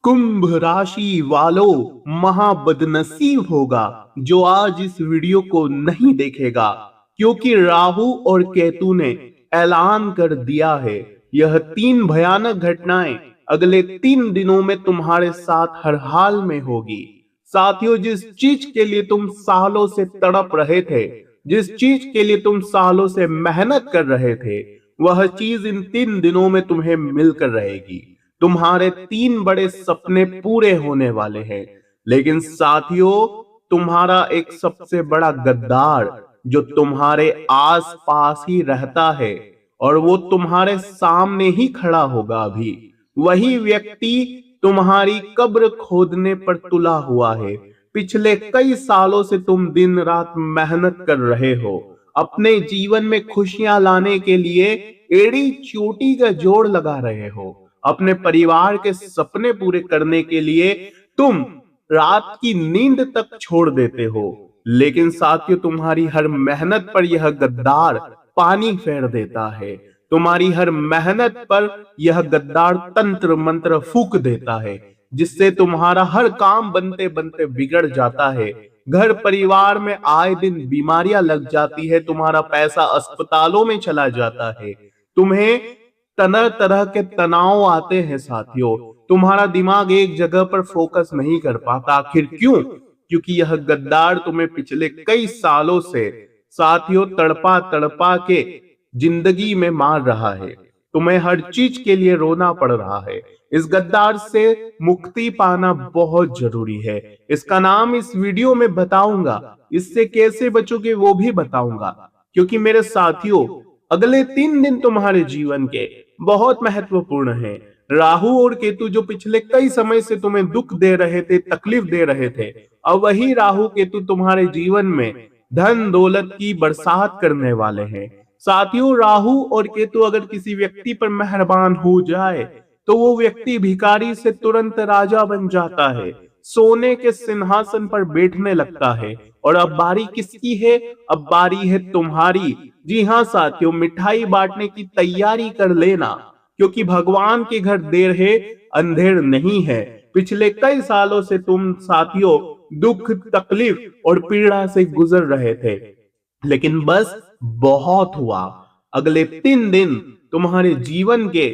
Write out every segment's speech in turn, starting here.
कुंभ राशि वालों, महाबदनसीब होगा जो आज इस वीडियो को नहीं देखेगा, क्योंकि राहु और केतु ने ऐलान कर दिया है यह तीन भयानक घटनाएं अगले 3 दिनों में तुम्हारे साथ हर हाल में होगी। साथियों, जिस चीज के लिए तुम सालों से तड़प रहे थे, जिस चीज के लिए तुम सालों से मेहनत कर रहे थे, वह चीज इन 3 दिनों में तुम्हें मिलकर रहेगी। तुम्हारे 3 बड़े सपने पूरे होने वाले हैं। लेकिन साथियों, तुम्हारा एक सबसे बड़ा गद्दार जो तुम्हारे आस पास ही रहता है और वो तुम्हारे सामने ही खड़ा होगा अभी, वही व्यक्ति तुम्हारी कब्र खोदने पर तुला हुआ है। पिछले कई सालों से तुम दिन रात मेहनत कर रहे हो, अपने जीवन में खुशियां लाने के लिए एड़ी चोटी का जोड़ लगा रहे हो, अपने परिवार के सपने पूरे करने के लिए तुम रात की नींद तक छोड़ देते हो। लेकिन साथियों, तुम्हारी हर मेहनत पर यह गद्दार पानी फेर देता है। तुम्हारी हर मेहनत पर यह गद्दार तंत्र मंत्र फूंक देता है, जिससे तुम्हारा हर काम बनते बनते बिगड़ जाता है। घर परिवार में आए दिन बीमारियां लग जाती है, तुम्हारा पैसा अस्पतालों में चला जाता है, तुम्हें तरह तरह के तनाव आते हैं। साथियों, तुम्हारा दिमाग एक जगह पर फोकस नहीं कर पाता। आखिर क्यों? क्योंकि यह गद्दार तुम्हें पिछले कई सालों से साथियों तड़पा तड़पा के जिंदगी में मार रहा है। तुम्हें हर चीज के लिए रोना पड़ रहा है। इस गद्दार से मुक्ति पाना बहुत जरूरी है। इसका नाम इस वीडियो में बताऊंगा, इससे कैसे बचोगे वो भी बताऊंगा। क्योंकि मेरे साथियों, अगले 3 दिन तुम्हारे जीवन के बहुत महत्वपूर्ण हैं। राहु और केतु जो पिछले कई समय से तुम्हें दुख दे रहे थे, तकलीफ दे रहे थे, अब वही राहु केतु तुम्हारे जीवन में धन दौलत की बरसात करने वाले हैं। साथियों, राहु और केतु अगर किसी व्यक्ति पर मेहरबान हो जाए तो वो व्यक्ति भिखारी से तुरंत राजा बन जाता है, सोने के सिंहासन पर बैठने लगता है। और अब बारी किसकी है? अब बारी है तुम्हारी। जी हाँ साथियों, मिठाई बांटने की तैयारी कर लेना, क्योंकि भगवान के घर देर है अंधेर नहीं है। पिछले कई सालों से तुम साथियों दुख तकलीफ और पीड़ा से गुजर रहे थे, लेकिन बस बहुत हुआ। अगले 3 दिन तुम्हारे जीवन के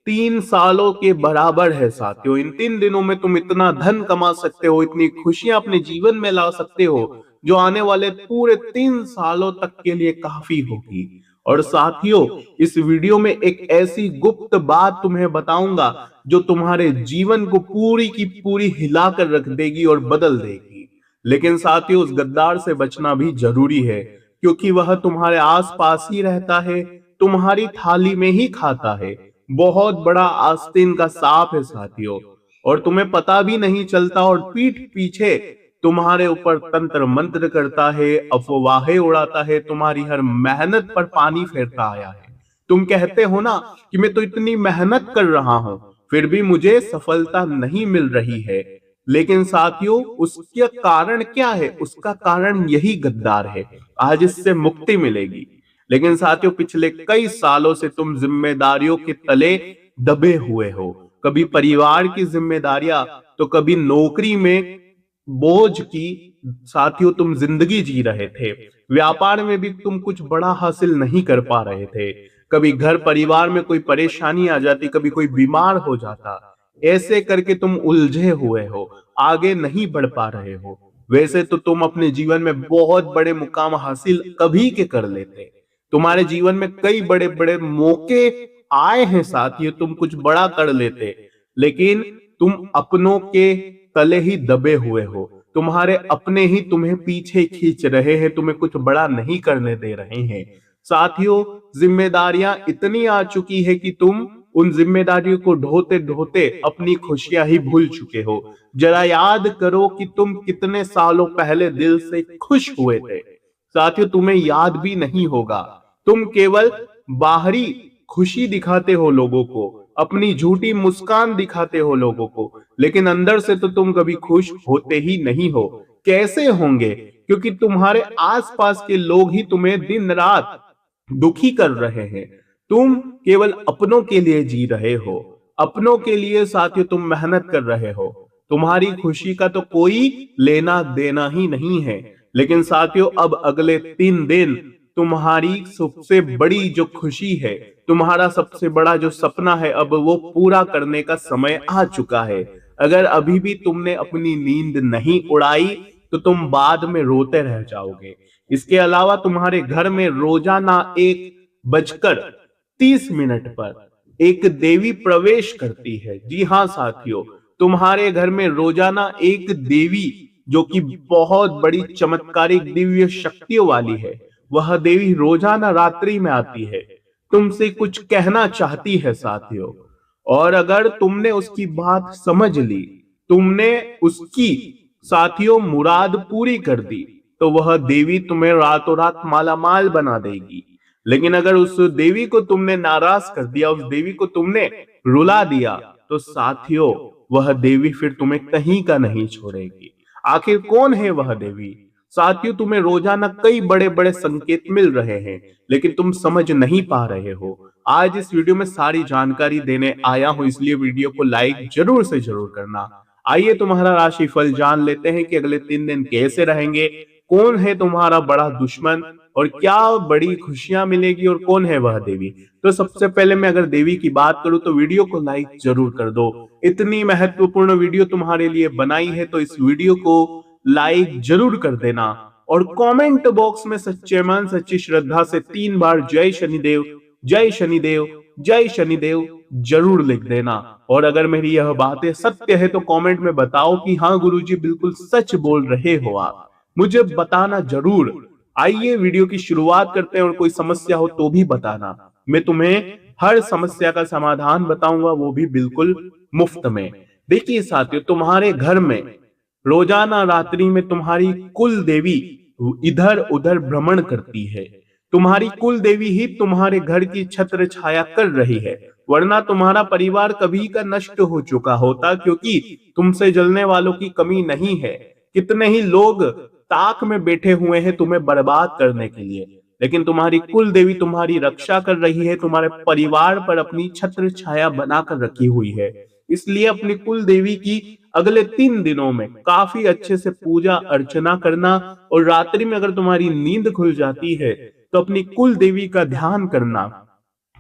3 सालों के बराबर है। साथियों, इन 3 दिनों में तुम इतना धन कमा सकते हो, इतनी खुशियां अपने जीवन में ला सकते हो, जो आने वाले पूरे 3 सालों तक के लिए काफी होगी। और साथियों, इस वीडियो में एक ऐसी गुप्त बात तुम्हें बताऊंगा जो तुम्हारे जीवन को पूरी की पूरी हिलाकर रख देगी और बदल देगी। लेकिन साथियों, उस गद्दार से बचना भी जरूरी है, क्योंकि वह तुम्हारे आसपास ही रहता है, तुम्हारी थाली में ही खाता है। बहुत बड़ा आस्तीन का सांप है साथियों, और तुम्हें पता भी नहीं चलता, और पीठ पीछे तुम्हारे ऊपर तंत्र मंत्र करता है, अफवाहें उड़ाता है, तुम्हारी हर मेहनत पर पानी फेरता आया है। तुम कहते हो ना कि मैं तो इतनी मेहनत कर रहा हूं, फिर भी मुझे सफलता नहीं मिल रही है। लेकिन साथियों, उसका कारण क्या है? उसका कारण यही गद्दार है। आज इससे मुक्ति मिलेगी। लेकिन साथियों, पिछले कई सालों से तुम जिम्मेदारियों के तले दबे हुए हो, कभी परिवार की जिम्मेदारियां तो कभी नौकरी में बोझ की। साथियों, तुम जिंदगी जी रहे थे, व्यापार में भी तुम कुछ बड़ा हासिल नहीं कर पा रहे थे, कभी घर परिवार में कोई परेशानी आ जाती, कभी कोई बीमार हो जाता। ऐसे करके तुम उलझे हुए हो, आगे नहीं बढ़ पा रहे हो। वैसे तो तुम अपने जीवन में बहुत बड़े मुकाम हासिल कभी के कर लेते। तुम्हारे जीवन में कई बड़े बड़े मौके आए हैं साथियों, तुम कुछ बड़ा कर लेते, लेकिन तुम अपनों के तले ही दबे हुए हो। तुम्हारे अपने ही तुम्हें पीछे खींच रहे हैं, तुम्हें कुछ बड़ा नहीं करने दे रहे हैं। साथियों, जिम्मेदारियां इतनी आ चुकी है कि तुम उन जिम्मेदारियों को ढोते ढोते अपनी खुशियां ही भूल चुके हो। जरा याद करो कि तुम कितने सालों पहले दिल से खुश हुए थे। साथियों, तुम्हें याद भी नहीं होगा। तुम केवल बाहरी खुशी दिखाते हो लोगों को, अपनी झूठी मुस्कान दिखाते हो लोगों को, लेकिन अंदर से तो तुम कभी खुश होते ही नहीं हो। कैसे होंगे? क्योंकि तुम्हारे आसपास के लोग ही तुम्हें दिन रात दुखी कर रहे हैं। तुम केवल अपनों के लिए जी रहे हो। अपनों के लिए साथियों तुम मेहनत कर रहे हो, तुम्हारी खुशी का तो कोई लेना देना ही नहीं है। लेकिन साथियों अब अगले 3 दिन तुम्हारी सबसे बड़ी जो खुशी है, तुम्हारा सबसे बड़ा जो सपना है, अब वो पूरा करने का समय आ चुका है। अगर अभी भी तुमने अपनी नींद नहीं उड़ाई तो तुम बाद में रोते रह जाओगे। इसके अलावा तुम्हारे घर में रोजाना 1:30 पर एक देवी प्रवेश करती है। जी हाँ साथियों, तुम्हारे घर में रोजाना एक देवी जो कि बहुत बड़ी चमत्कारिक दिव्य शक्तियों वाली है, वह देवी रोजाना रात्रि में आती है, तुमसे कुछ कहना चाहती है साथियों। और अगर तुमने उसकी बात समझ ली, तुमने उसकी साथियों मुराद पूरी कर दी, तो वह देवी तुम्हें रातों रात मालामाल बना देगी। लेकिन अगर उस देवी को तुमने नाराज कर दिया, उस देवी को तुमने रुला दिया, तो साथियों वह देवी फिर तुम्हें कहीं का नहीं छोड़ेगी। आखिर कौन है वह देवी? साथियों तुम्हें रोजाना कई बड़े बड़े संकेत मिल रहे हैं, लेकिन तुम समझ नहीं पा रहे हो। आज इस वीडियो में सारी जानकारी देने आया हूं, इसलिए वीडियो को लाइक जरूर से जरूर करना। आइए तुम्हारा राशिफल जान लेते हैं कि अगले 3 दिन कैसे रहेंगे, कौन है तुम्हारा बड़ा दुश्मन और क्या बड़ी खुशियां मिलेगी और कौन है वह देवी। तो सबसे पहले मैं अगर देवी की बात करूं तो वीडियो को लाइक जरूर कर दो। इतनी महत्वपूर्ण वीडियो तुम्हारे लिए बनाई है तो इस वीडियो को लाइक जरूर कर देना और कमेंट बॉक्स में सच्चे मन सच्ची श्रद्धा से 3 बार जय शनिदेव जय शनिदेव जय शनिदेव जरूर लिख देना। और अगर मेरी यह बातें सत्य है तो कमेंट में बताओ कि हाँ गुरुजी बिल्कुल सच बोल रहे हो आप, मुझे बताना जरूर। आइए वीडियो की शुरुआत करते हैं और कोई समस्या हो तो भी बताना, मैं तुम्हें हर समस्या का समाधान बताऊंगा, वो भी बिल्कुल मुफ्त में। देखिए साथियों, तुम्हारे घर में रोजाना रात्रि में तुम्हारी कुल देवी इधर उधर भ्रमण करती है। तुम्हारी कुल देवी ही तुम्हारे घर की छत्र छाया कर रही है, वरना तुम्हारा परिवार कभी का नष्ट हो चुका होता, क्योंकि तुमसे जलने वालों की कमी नहीं है। कितने ही लोग ताक में बैठे हुए हैं तुम्हें बर्बाद करने के लिए, लेकिन तुम्हारी कुल देवी तुम्हारी रक्षा कर रही है, तुम्हारे परिवार पर अपनी छत्र छाया बनाकर रखी हुई है। इसलिए अपनी कुल देवी की अगले 3 दिनों में काफी अच्छे से पूजा अर्चना करना, और रात्रि में अगर तुम्हारी नींद खुल जाती है तो अपनी कुल देवी का ध्यान करना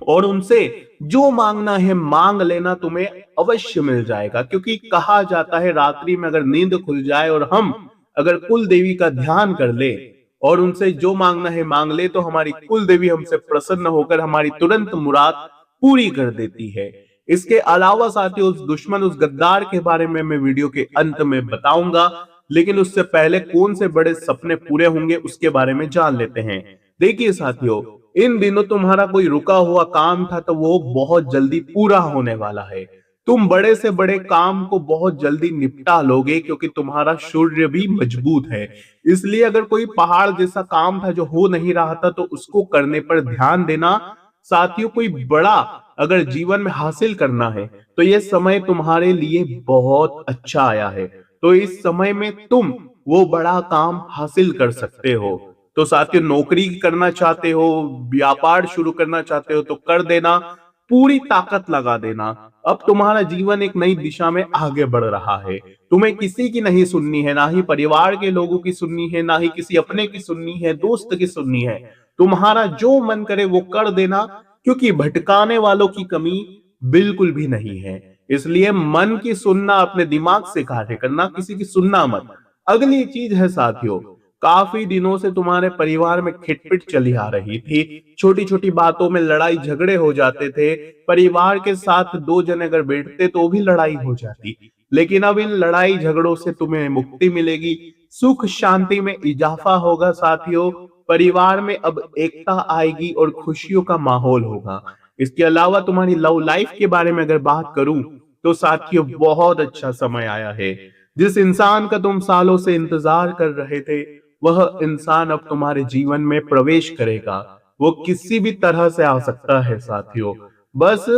और उनसे जो मांगना है मांग लेना, तुम्हें अवश्य मिल जाएगा। क्योंकि कहा जाता है रात्रि में अगर नींद खुल जाए और हम अगर कुल देवी का ध्यान कर ले और उनसे जो मांगना है मांग ले, तो हमारी कुल देवी हमसे प्रसन्न होकर हमारी तुरंत मुराद पूरी कर देती है। इसके अलावा साथियों उस दुश्मन उस गद्दार के बारे में मैं वीडियो के अंत में बताऊंगा, लेकिन उससे पहले कौन से बड़े सपने पूरे होंगे उसके बारे में जान लेते हैं। देखिए साथियों, इन दिनों तुम्हारा कोई रुका हुआ काम था तो वो बहुत जल्दी पूरा होने वाला है। तुम बड़े से बड़े काम को बहुत जल्दी निपटा लोगे, क्योंकि तुम्हारा शौर्य भी मजबूत है। इसलिए अगर कोई पहाड़ जैसा काम था जो हो नहीं रहा था तो उसको करने पर ध्यान देना। साथियों कोई बड़ा अगर जीवन में हासिल करना है तो यह समय तुम्हारे लिए बहुत अच्छा आया है, तो इस समय में तुम वो बड़ा काम हासिल कर सकते हो। तो साथियों नौकरी करना चाहते हो, व्यापार शुरू करना चाहते हो तो कर देना, पूरी ताकत लगा देना। अब तुम्हारा जीवन एक नई दिशा में आगे बढ़ रहा है। तुम्हें किसी की नहीं सुननी है, ना ही परिवार के लोगों की सुननी है, ना ही किसी अपने की सुननी है, दोस्त की सुननी है। तुम्हारा जो मन करे वो कर देना, क्योंकि भटकाने वालों की कमी बिल्कुल भी नहीं है। इसलिए मन की सुनना, अपने दिमाग से कार्य करना, किसी की सुनना मत। अगली चीज है साथियों, काफी दिनों से तुम्हारे परिवार में खिटपिट चली आ रही थी, छोटी छोटी बातों में लड़ाई झगड़े हो जाते थे। परिवार के साथ 2 जने अगर बैठते तो भी लड़ाई हो जाती, लेकिन अब इन लड़ाई झगड़ों से तुम्हें मुक्ति मिलेगी, सुख शांति में इजाफा होगा साथियों। परिवार में अब एकता आएगी और खुशियों का माहौल होगा। इसके अलावा तुम्हारी लव लाइफ के बारे में अगर बात करूं तो साथियों बहुत अच्छा समय आया है। जिस इंसान का तुम सालों से इंतजार कर रहे थे वह इंसान अब तुम्हारे जीवन में प्रवेश करेगा। वो किसी भी तरह से आ सकता है साथियों, बस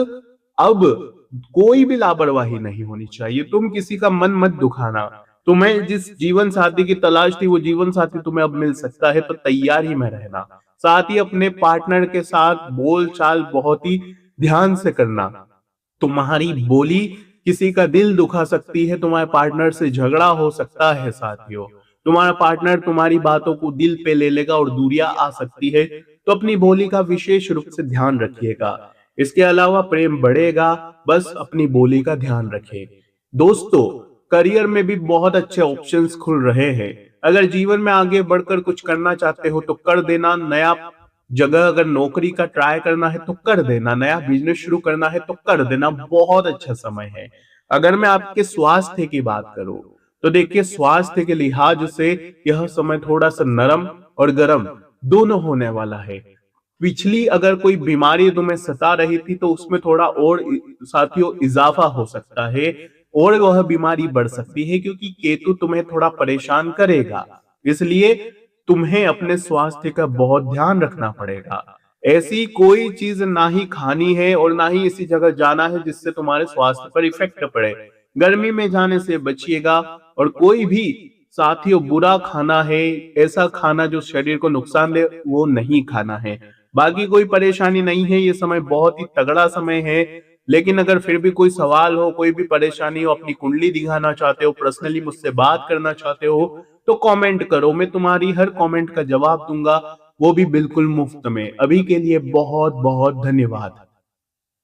अब कोई भी लापरवाही नहीं होनी चाहिए। तुम किसी का मन मत दुखाना। तुम्हें जिस जीवन साथी की तलाश थी वो जीवन साथी तुम्हें अब मिल सकता है, तो तैयार ही में रहना। साथ ही अपने पार्टनर के साथ बोल चाल बहुत ही ध्यान से करना। तुम्हारी बोली किसी का दिल दुखा सकती है, तुम्हारे पार्टनर से झगड़ा हो सकता है साथियों। तुम्हारा पार्टनर तुम्हारी बातों को दिल पे ले लेगा और दूरियां आ सकती है, तो अपनी बोली का विशेष रूप से ध्यान रखिएगा। इसके अलावा प्रेम बढ़ेगा, बस अपनी बोली का ध्यान रखें। दोस्तों, करियर में भी बहुत अच्छे ऑप्शंस खुल रहे हैं। अगर जीवन में आगे बढ़कर कुछ करना चाहते हो तो कर देना। नया जगह अगर नौकरी का ट्राई करना है तो कर देना, नया बिजनेस शुरू करना है तो कर देना, बहुत अच्छा समय है। अगर मैं आपके स्वास्थ्य की बात करूं तो देखिए, स्वास्थ्य के लिहाज से यह समय थोड़ा सा नरम और गर्म दोनों होने वाला है। पिछली अगर कोई बीमारी तुम्हें सता रही थी तो उसमें थोड़ा और साथियों इजाफा हो सकता है, और वह बीमारी बढ़ सकती है, क्योंकि केतु तुम्हें थोड़ा परेशान करेगा। इसलिए तुम्हें अपने स्वास्थ्य का बहुत ध्यान रखना पड़ेगा। ऐसी कोई चीज ना ही खानी है और ना ही इसी जगह जाना है जिससे तुम्हारे स्वास्थ्य पर इफेक्ट पड़े। गर्मी में जाने से बचिएगा, और कोई भी साथियों बुरा खाना है, ऐसा खाना जो शरीर को नुकसान दे, वो नहीं खाना है। बाकी कोई परेशानी नहीं है, ये समय बहुत ही तगड़ा समय है। लेकिन अगर फिर भी कोई सवाल हो, कोई भी परेशानी हो, अपनी कुंडली दिखाना चाहते हो, पर्सनली मुझसे बात करना चाहते हो, तो कमेंट करो। मैं तुम्हारी हर कमेंट का जवाब दूंगा, वो भी बिल्कुल मुफ्त में। अभी के लिए बहुत बहुत धन्यवाद।